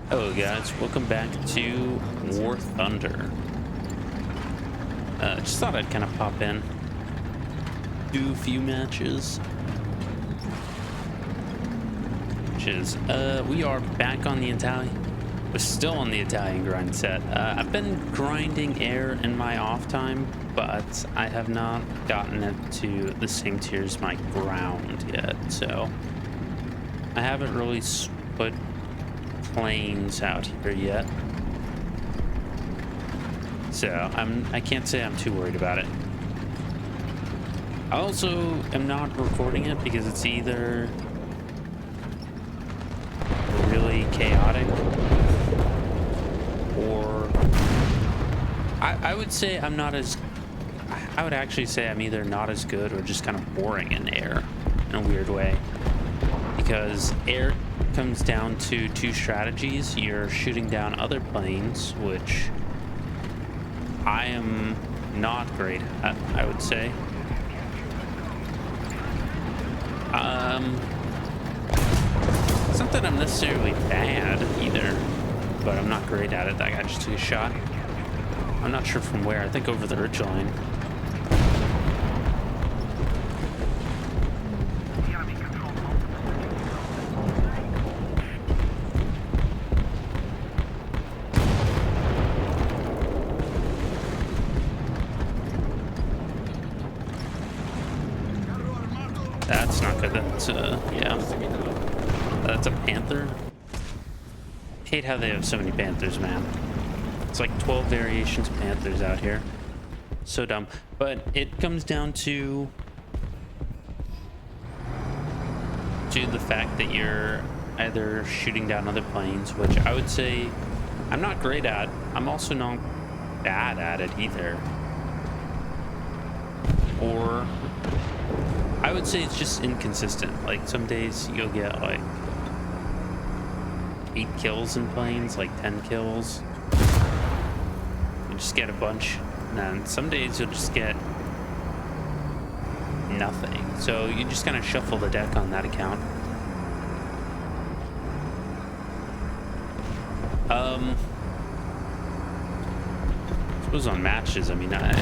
Hello guys, welcome back to Warthunder. Just thought I'd kind of pop in, do a few matches. Which is, we are back on the Italian. We're still on the Italian grind set. I've been grinding air in my off time, but I have not gotten it to the same tier as my ground yet. So I haven't really put planes out here yet, so I can't say I'm too worried about it. I also am not recording it because it's either really chaotic or I would say I'm not as I would actually say I'm either not as good or just kind of boring in air in a weird way, because air comes down to two strategies. You're shooting down other planes, which I am not great at, I would say. It's not that I'm necessarily bad either, but I'm not great at it. That guy just took a shot. I'm not sure from where. I think over the ridge line. That's not good. That's yeah. That's a panther. I hate how they have so many panthers, man. It's like 12 variations of panthers out here. So dumb. But it comes down to the fact that you're either shooting down other planes, which I would say I'm not great at. I'm also not bad at it either. Or I would say it's just inconsistent. Like some days you'll get like 8 kills in planes, like 10 kills. You just get a bunch. And then some days you'll just get nothing. So you just kind of shuffle the deck on that account. I suppose on matches, I mean, not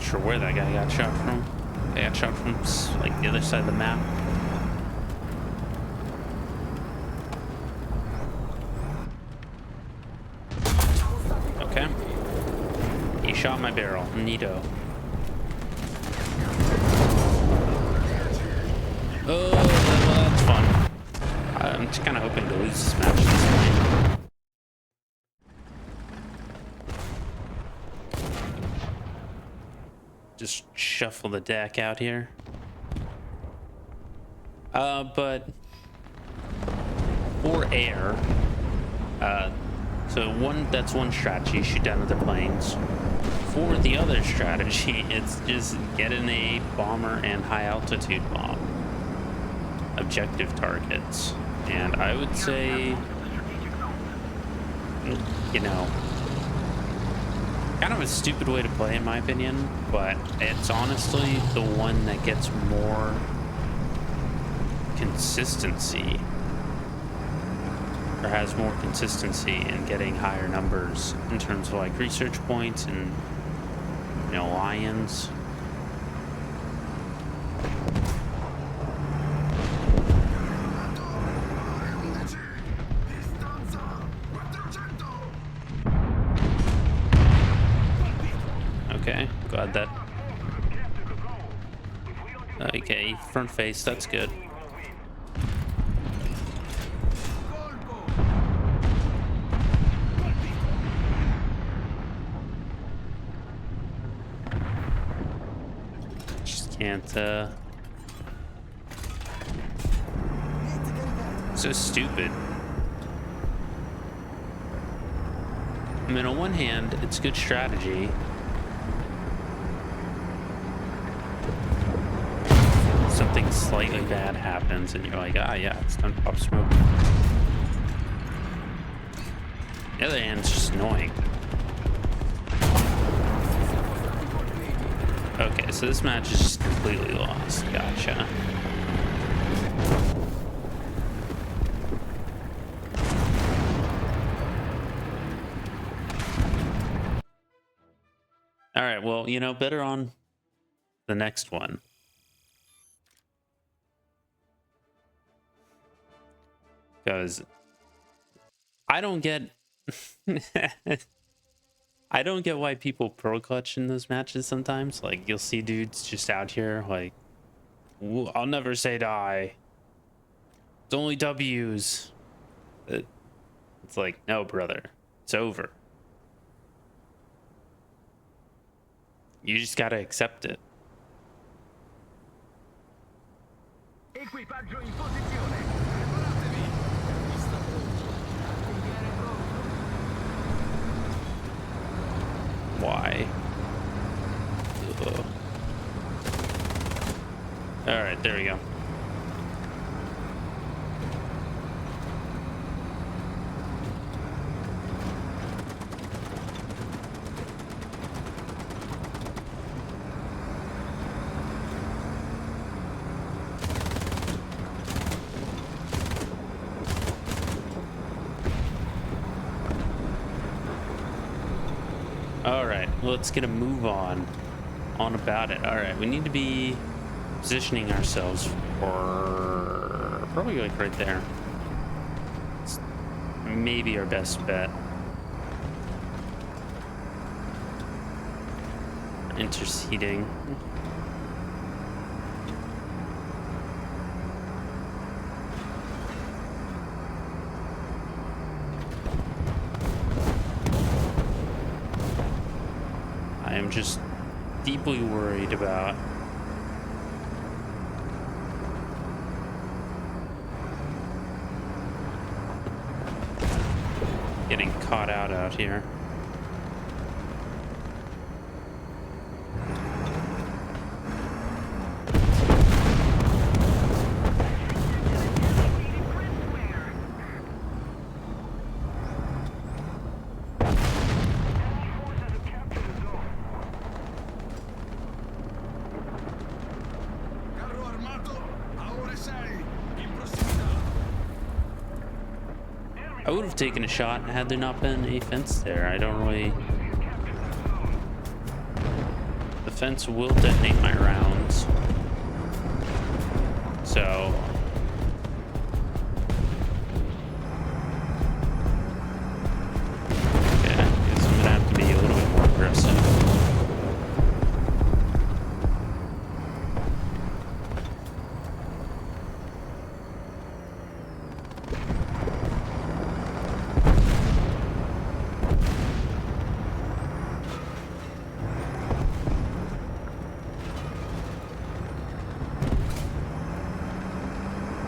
sure where that guy got shot from. They got shot from like the other side of the map. Okay. He shot my barrel. Neato. Oh, well, that's fun. I'm just kind of hoping to lose this match at this point. Just shuffle the deck out here. But for air, so that's one strategy, shoot down other planes. For the other strategy, it's just getting a bomber and high altitude bomb objective targets. And I would say, you know, kind of a stupid way to play in my opinion, but it's honestly the one that gets more consistency, or has more consistency in getting higher numbers in terms of like research points and, you know, lions. Okay, glad that. Okay, front face, that's good. Just can't, so stupid. I mean, on one hand, it's good strategy. Something slightly bad happens and you're like, ah, yeah, it's time to pop smoke. The other hand, it's just annoying. Okay, so this match is just completely lost. Gotcha. All right, well, you know, better on the next one. Because I don't get I don't get why people pro clutch in those matches sometimes. Like, you'll see dudes just out here like, I'll never say die. It's only W's. It's like, no, brother. It's over. You just gotta accept it. Equipaggio in posizione. Preparatevi. Why? Ugh. All right, there we go. All right, let's get a move on about it. All right, we need to be positioning ourselves for probably like right there. It's maybe our best bet. Interceding. I am just deeply worried about getting caught out here. I would have taken a shot had there not been a fence there. I don't really... The fence will detonate my rounds. So... Okay, I guess I'm gonna have to be a little bit more aggressive.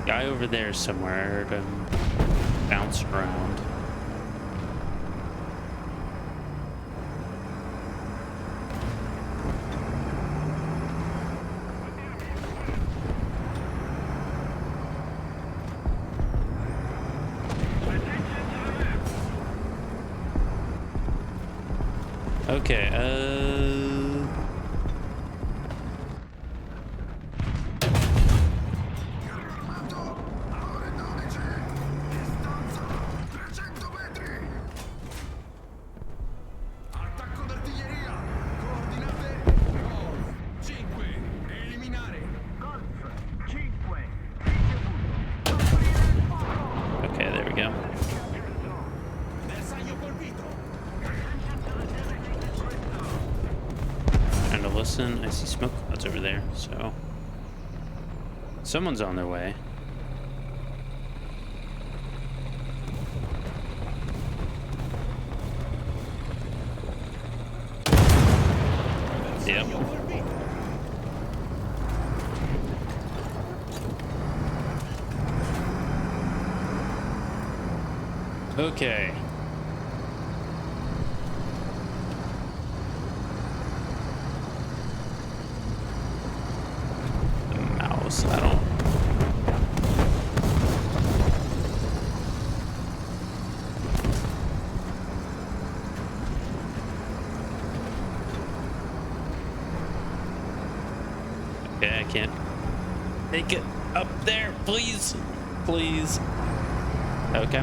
Guy over there somewhere. I heard him bounce around. Okay, okay, there we go. Trying to listen. I see smoke clouds over there, so someone's on their way. Yep. Okay. The mouse, I don't... Okay, I can't make it up there. Please. Please. Okay.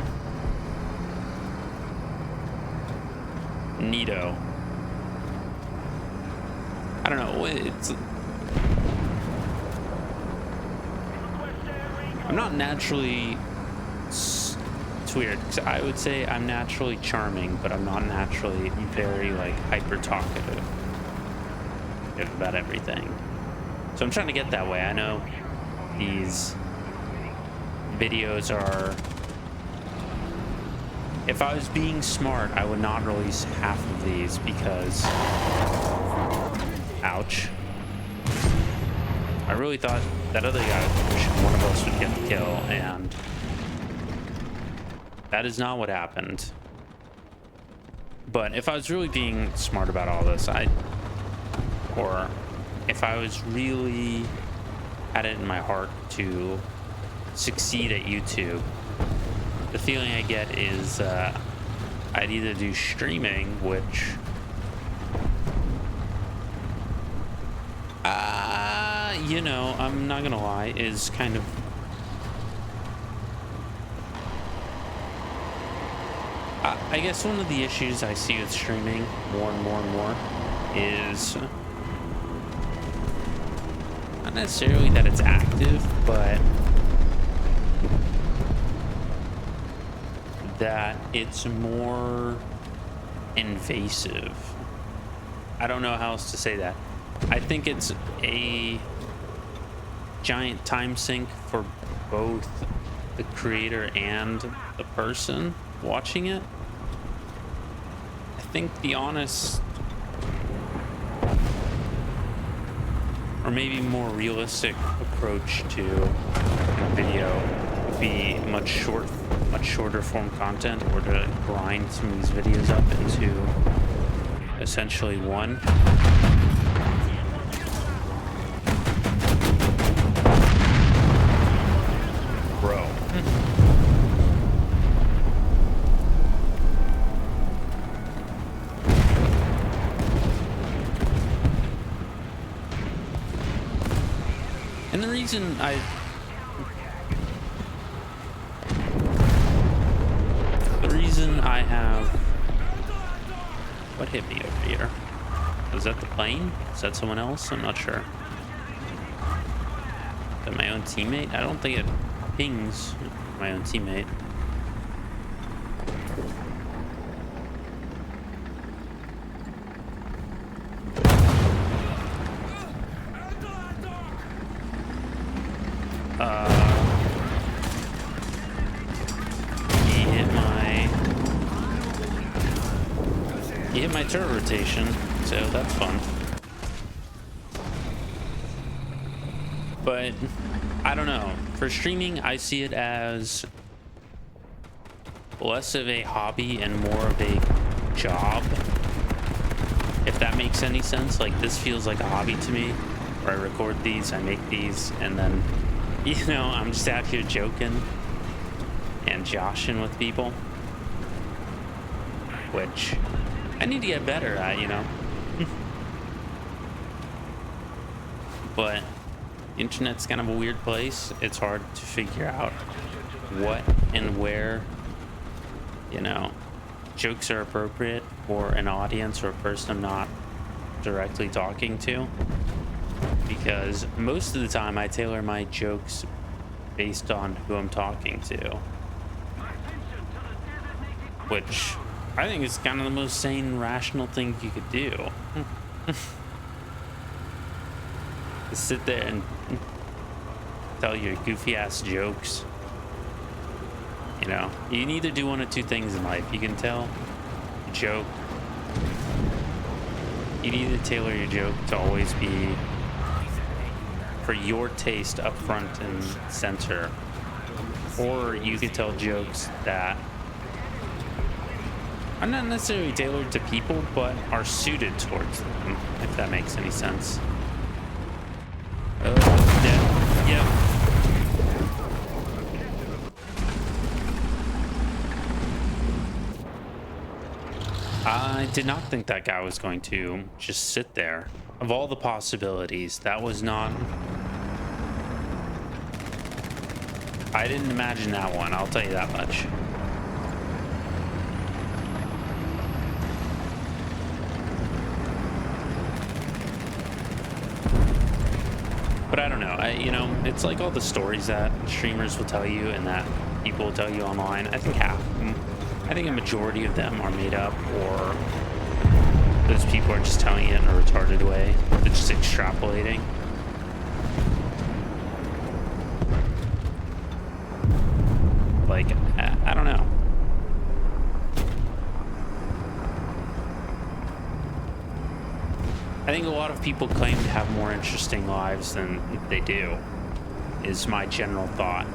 Neato. I don't know. I'm not naturally. It's weird because I would say I'm naturally charming, but I'm not naturally very like hyper talkative about everything. So I'm trying to get that way. I know these videos are. If I was being smart, I would not release half of these because. Ouch. I really thought that other guy, one of us would get the kill, and that is not what happened. But if I was really being smart about all this, or if I was really had it in my heart to succeed at YouTube, the feeling I get is I'd either do streaming, which you know, I'm not gonna lie, is kind of I guess one of the issues I see with streaming more and more and more is not necessarily that it's active, but that it's more invasive. I don't know how else to say that. I think it's a giant time sink for both the creator and the person watching it. I think the honest or maybe more realistic approach to video would be much shorter form content, or to grind some of these videos up into essentially one. Bro. And the reason I have what hit me over here? Was that the plane? Is that someone else? I'm not sure. Is that my own teammate? I don't think it pings my own teammate. He hit my turret rotation, so that's fun. But I don't know. For streaming, I see it as less of a hobby and more of a job. If that makes any sense. Like, this feels like a hobby to me, where I record these, I make these, and then, you know, I'm just out here joking and joshing with people, which I need to get better at, you know. But the internet's kind of a weird place. It's hard to figure out what and where, you know, jokes are appropriate for an audience or a person I'm not directly talking to. Because most of the time I tailor my jokes based on who I'm talking to, which I think is kind of the most sane, rational thing you could do. Just sit there and tell your goofy ass jokes. You know, you can either do one of two things in life. You can tell a joke. You can either tailor your joke to always be for your taste up front and center, or you could tell jokes that are not necessarily tailored to people, but are suited towards them, if that makes any sense. Yeah. I did not think that guy was going to just sit there. Of all the possibilities, that was not... I didn't imagine that one, I'll tell you that much. But I don't know, you know, it's like all the stories that streamers will tell you and that people will tell you online. I think I think a majority of them are made up, or those people are just telling it in a retarded way. They're just extrapolating. Like, I don't know. I think a lot of people claim to have more interesting lives than they do, is my general thought.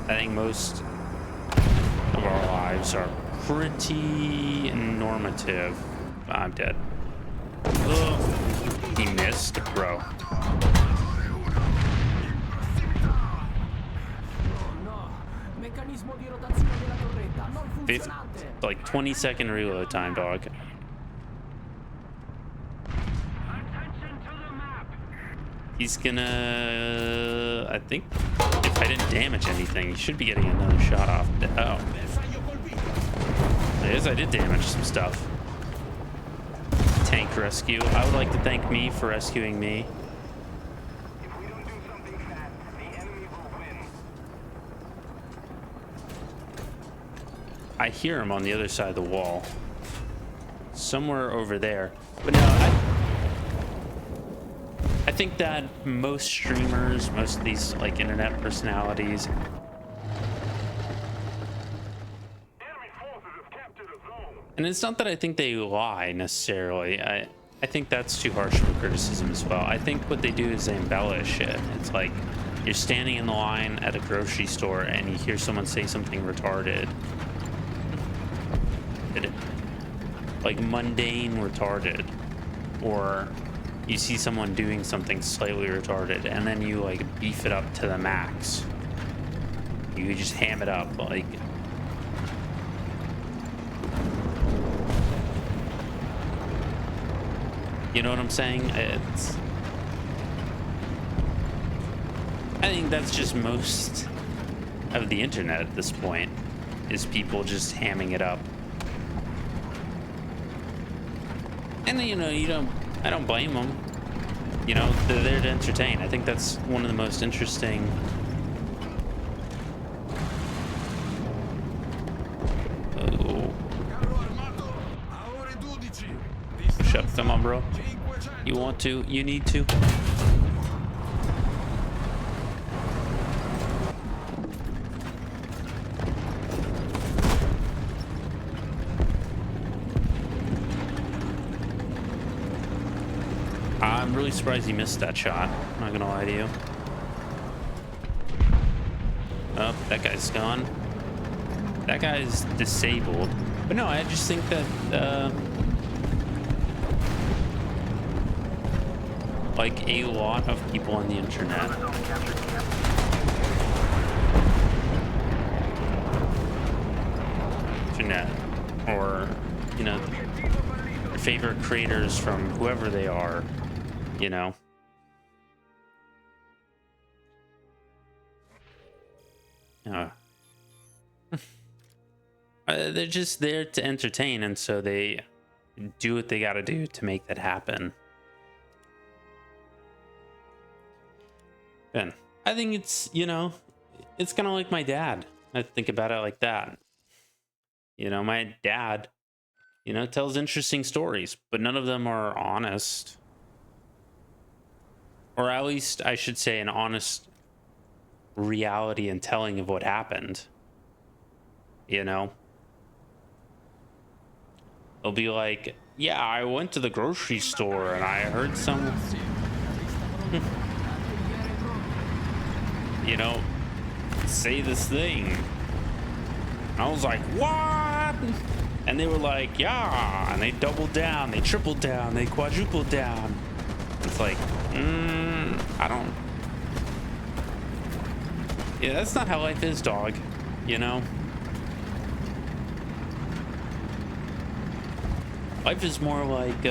I think most of our lives are pretty normative. I'm dead. Ugh. He missed, bro. Like 20-second reload time, dog. He's gonna... I think if I didn't damage anything, he should be getting another shot off. Oh. Yes, I did damage some stuff. Tank rescue. I would like to thank me for rescuing me. If we don't do something fast, the enemy will win. I hear him on the other side of the wall. Somewhere over there. But no, I think that most streamers, most of these like internet personalities, and it's not that I think they lie necessarily. I think that's too harsh of a criticism as well. I think what they do is they embellish it. It's like you're standing in the line at a grocery store and you hear someone say something retarded. Like mundane retarded. Or you see someone doing something slightly retarded and then you like beef it up to the max. You just ham it up, like... You know what I'm saying? I think that's just most of the internet at this point, is people just hamming it up. And you know, I don't blame them. You know, they're there to entertain. I think that's one of the most interesting... Shut up, come on, bro. You want to, you need to. I'm really surprised he missed that shot. I'm not gonna lie to you. Oh, that guy's gone. That guy's disabled. But no, I just think that, like a lot of people on the internet or, you know, their favorite creators from whoever they are, you know. They're just there to entertain, and so they do what they gotta do to make that happen. And I think it's, you know, it's kind of like my dad. I think about it like that. You know, my dad, you know, tells interesting stories, but none of them are honest. Or at least I should say an honest reality and telling of what happened. You know? It'll be like, yeah, I went to the grocery store and I heard some... you know, say this thing. I was like, what? And they were like, yeah. And they doubled down, they tripled down, they quadrupled down. It's like, I don't... Yeah, that's not how life is, dog. You know? Life is more like,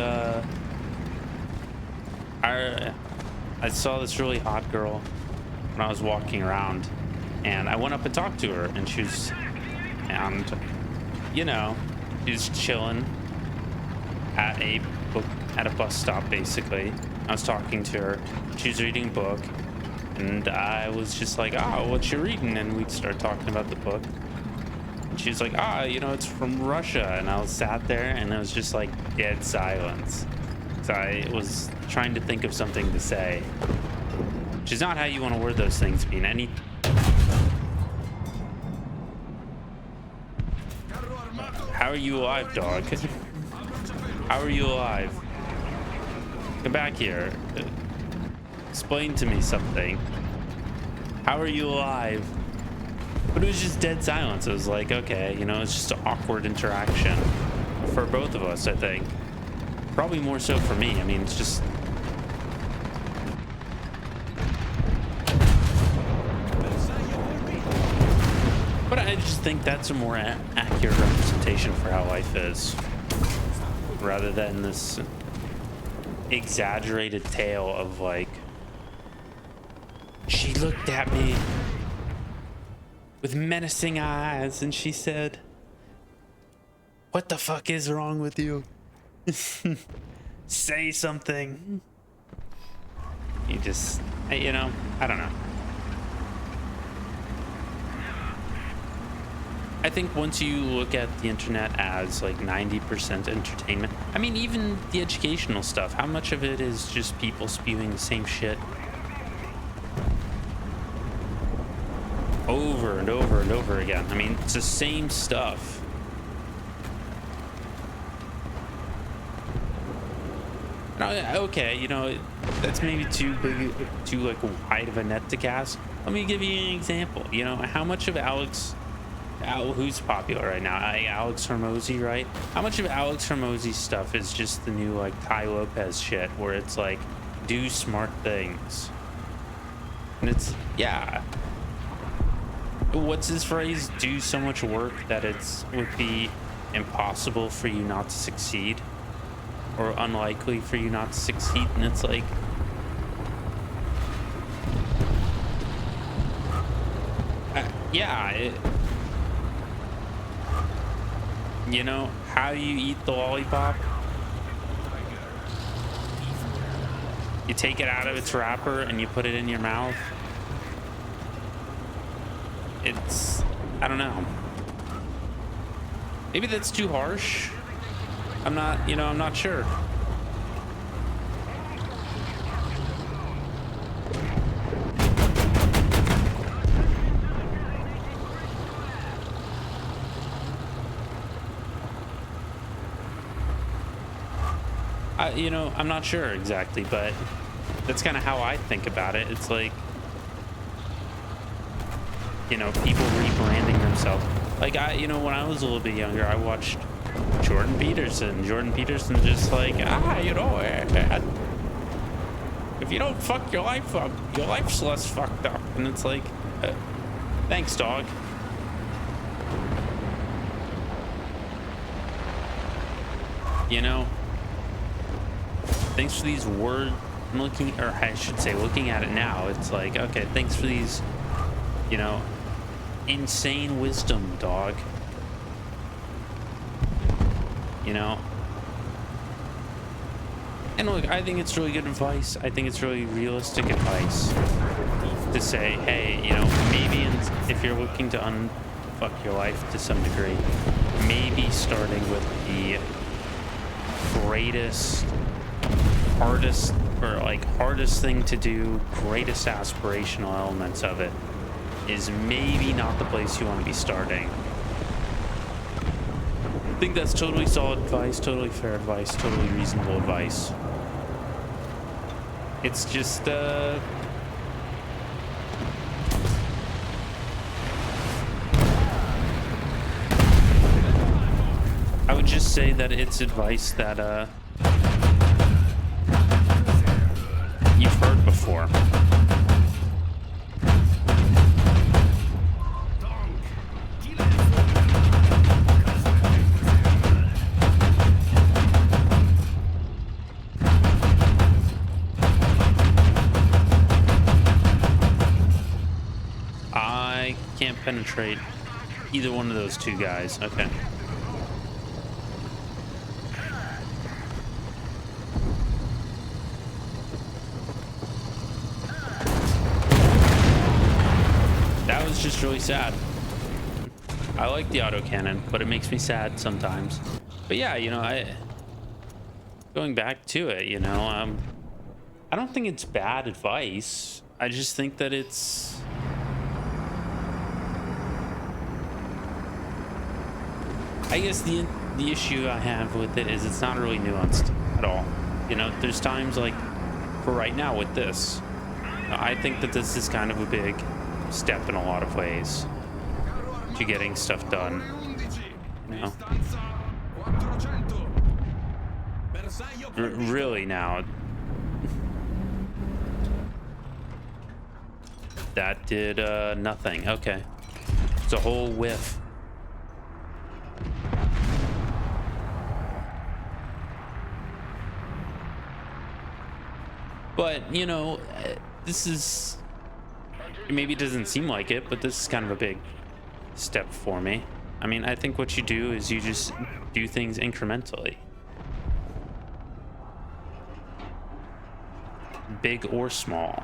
I saw this really hot girl when I was walking around, and I went up and talked to her, and she was, and you know, she was chilling at a bus stop basically. I was talking to her. She was reading a book, and I was just like, "Oh, what you reading?" And we'd start talking about the book. And she was like, "Ah, you know, it's from Russia." And I was sat there, and it was just like dead silence. So I was trying to think of something to say, which is not how you want to word those things, being any. How are you alive, dog? How are you alive? Come back here. Explain to me something. How are you alive? But it was just dead silence. It was like, okay, you know, it's just an awkward interaction for both of us, I think. Probably more so for me. I mean, it's just... But I just think that's a more accurate representation for how life is, rather than this exaggerated tale of like, she looked at me with menacing eyes and she said, "What the fuck is wrong with you? Say something." You just, you know, I don't know. I think once you look at the internet as like 90% entertainment, I mean, even the educational stuff, how much of it is just people spewing the same shit over and over and over again? I mean, it's the same stuff. Okay, you know, that's maybe too big, too like wide of a net to cast. Let me give you an example. You know, how much of who's popular right now? Alex Hormozy, right? How much of Alex Hormozy's stuff is just the new like Ty Lopez shit, where it's like, do smart things, and it's, yeah. What's his phrase? Do so much work that would be impossible for you not to succeed, or unlikely for you not to succeed. And it's like, yeah, you know, how do you eat the lollipop? You take it out of its wrapper and you put it in your mouth. It's, I don't know. Maybe that's too harsh. I'm not sure. I'm not sure exactly, but that's kind of how I think about it. It's like, you know, people rebranding themselves. Like, when I was a little bit younger, I watched Jordan Peterson. Jordan Peterson just like, if you don't fuck your life up, your life's less fucked up. And it's like, thanks, dog. You know, thanks for these words. Looking at it now, it's like, okay, thanks for these, you know, insane wisdom, dog. You know, and look, I think it's really good advice. I think it's really realistic advice to say, hey, you know, maybe if you're looking to unfuck your life to some degree, maybe starting with the hardest thing to do, greatest aspirational elements of it, is maybe not the place you want to be starting. I think that's totally solid advice, totally fair advice, totally reasonable advice. It's just, I would just say that it's advice that, you've heard before. penetrate either one of those two guys. Okay. That was just really sad. I like the autocannon, but it makes me sad sometimes. But yeah, you know, going back to it, you know, I don't think it's bad advice. I just think that it's... I guess the issue I have with it is it's not really nuanced at all. You know, there's times like for right now with this, I think that this is kind of a big step in a lot of ways to getting stuff done. You know? Really now. That did nothing. Okay. It's a whole whiff. But, you know, this is... Maybe it doesn't seem like it, but this is kind of a big step for me. I mean, I think what you do is you just do things incrementally. Big or small.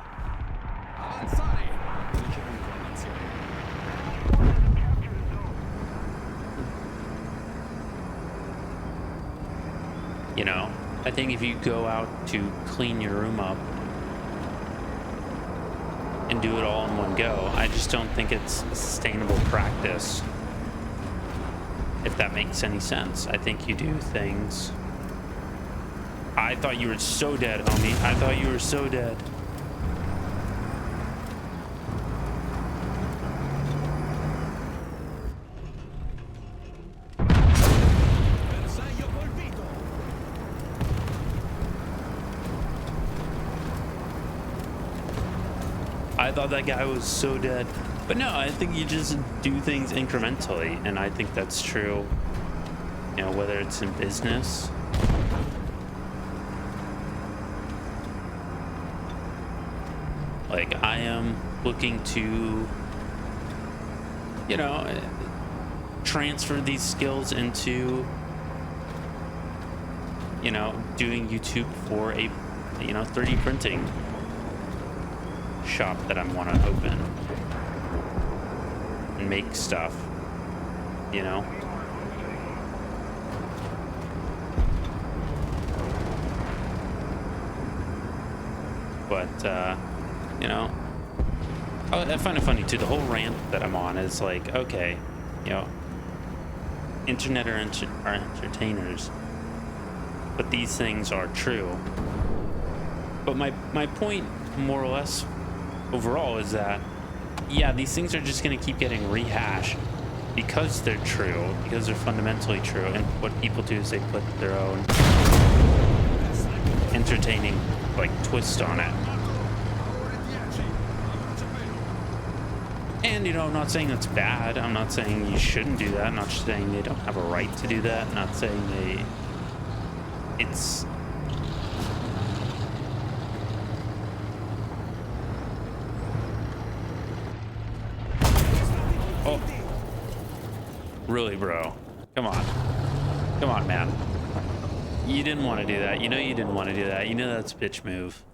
You know, I think if you go out to clean your room up and do it all in one go, I just don't think it's a sustainable practice, if that makes any sense. I think you do things... I thought you were so dead, homie. I thought you were so dead. I thought that guy was so dead. But no, I think you just do things incrementally, and I think that's true, you know, whether it's in business. Like, I am looking to, you know, transfer these skills into, you know, doing YouTube for a, you know, 3D printing shop that I want to open and make stuff, you know. But, you know, I find it funny too. The whole rant that I'm on is like, okay, you know, internet are entertainers, but these things are true. But my point, more or less, overall, is that, yeah, these things are just going to keep getting rehashed because they're true, because they're fundamentally true. And what people do is they put their own entertaining, like, twist on it. And, you know, I'm not saying that's bad. I'm not saying you shouldn't do that. I'm not saying they don't have a right to do that. I'm not saying it's... Oh. Really, bro? Come on. Come on, man. You didn't want to do that. You know you didn't want to do that. You know that's a bitch move.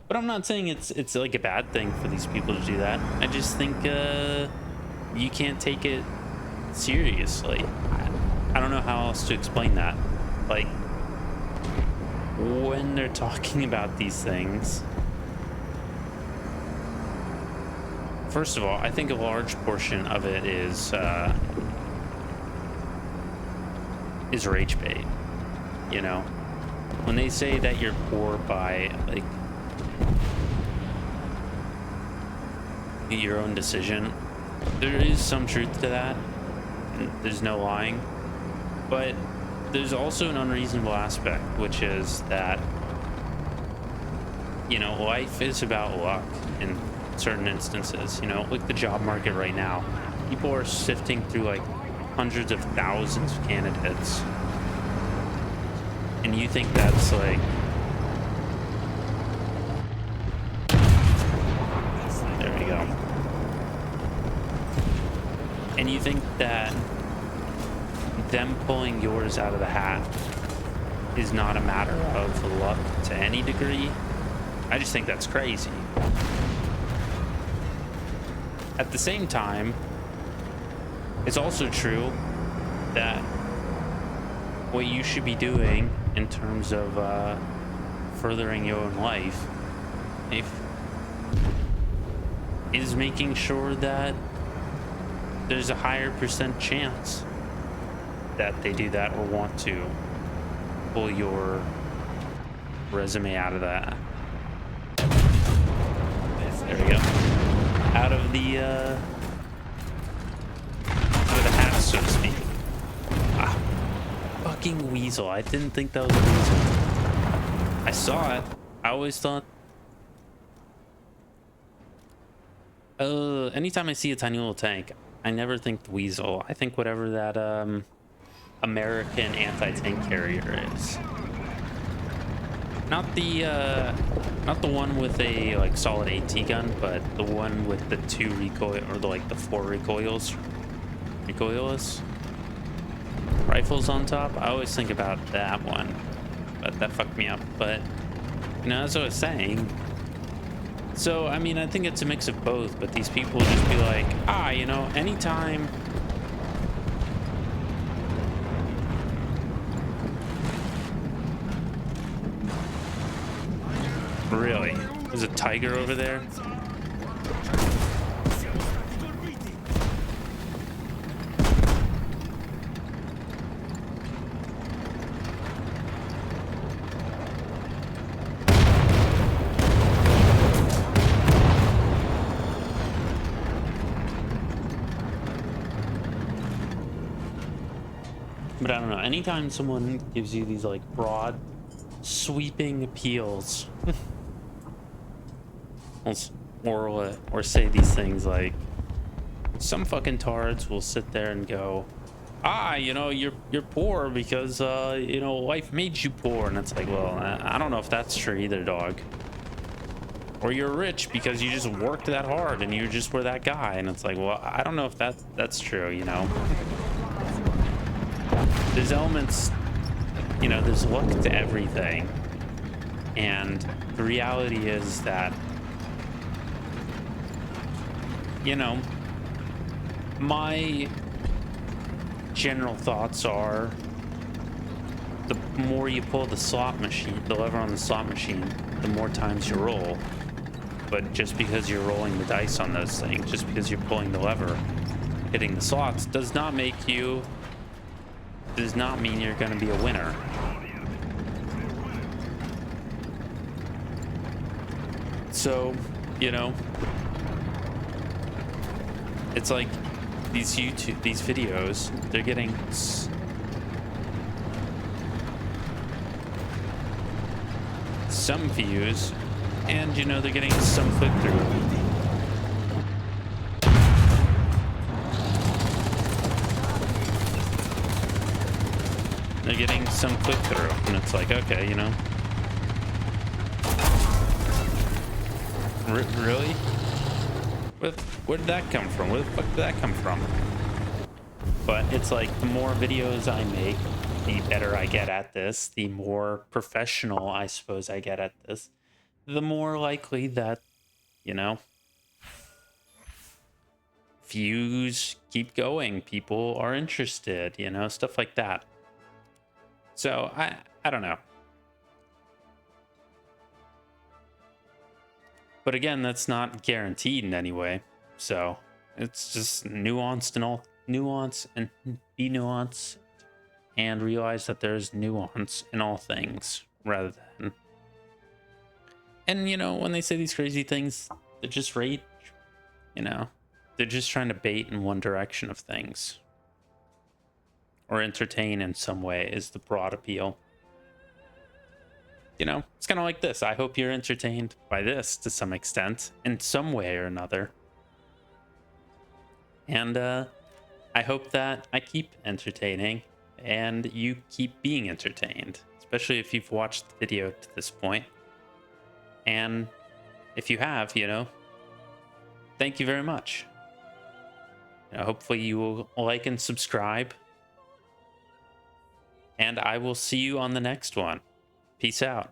But I'm not saying it's like a bad thing for these people to do that. I just think you can't take it seriously. I don't know how else to explain that. Like, when they're talking about these things, first of all, I think a large portion of it is rage bait. You know, when they say that you're poor by, like, your own decision, there is some truth to that. There's no lying. But there's also an unreasonable aspect, which is that, you know, life is about luck in certain instances. You know, like the job market right now, people are sifting through like hundreds of thousands of candidates, and you think that's like, there we go. you think that them pulling yours out of the hat is not a matter of luck to any degree, I just think that's crazy. At the same time, it's also true that what you should be doing in terms of furthering your own life is making sure that there's a higher percent chance that they do that or want to pull your resume out of that. There we go. Out of the hat, so to speak. Ah, fucking weasel. I didn't think that was a weasel. I saw it. I always thought anytime I see a tiny little tank, I never think the weasel. I think whatever that American anti-tank carrier is. Not the one with a like solid AT gun, but the one with the 2 recoil or the 4 recoilless rifles on top. I always think about that one, but that fucked me up. But you know, as I was saying, so I mean, I think it's a mix of both. But these people just be like, you know, anytime. Really? There's a tiger over there? But I don't know, anytime someone gives you these like broad, sweeping appeals, or say these things like, some fucking tards will sit there and go, you know, you're poor because you know, life made you poor, and it's like, well, I don't know if that's true either, dog. Or you're rich because you just worked that hard and you just were that guy, and it's like, well, I don't know if that's true, you know. There's elements, you know, there's luck to everything, and the reality is that, you know, my general thoughts are the more you pull the lever on the slot machine, the more times you roll. But just because you're rolling the dice on those things, just because you're pulling the lever, hitting the slots, does not mean you're going to be a winner. So, you know, it's like these videos, they're getting some views, and you know, they're getting some click-through. They're getting some click-through, and it's like, okay, you know. Really? Where did that come from? Where the fuck did that come from? But it's like, the more videos I make, the better I get at this, the more professional I suppose I get at this, the more likely that, you know, views keep going, people are interested, you know, stuff like that. So I don't know. But again, that's not guaranteed in any way. So it's just nuanced and all nuance, and be nuanced and realize that there's nuance in all things rather than. And you know, when they say these crazy things, they're just rage, you know, they're just trying to bait in one direction of things. Or entertain in some way is the broad appeal. You know, it's kind of like this. I hope you're entertained by this to some extent, in some way or another. And I hope that I keep entertaining and you keep being entertained, especially if you've watched the video to this point. And if you have, you know, thank you very much. hopefully you will like and subscribe. And I will see you on the next one. Peace out.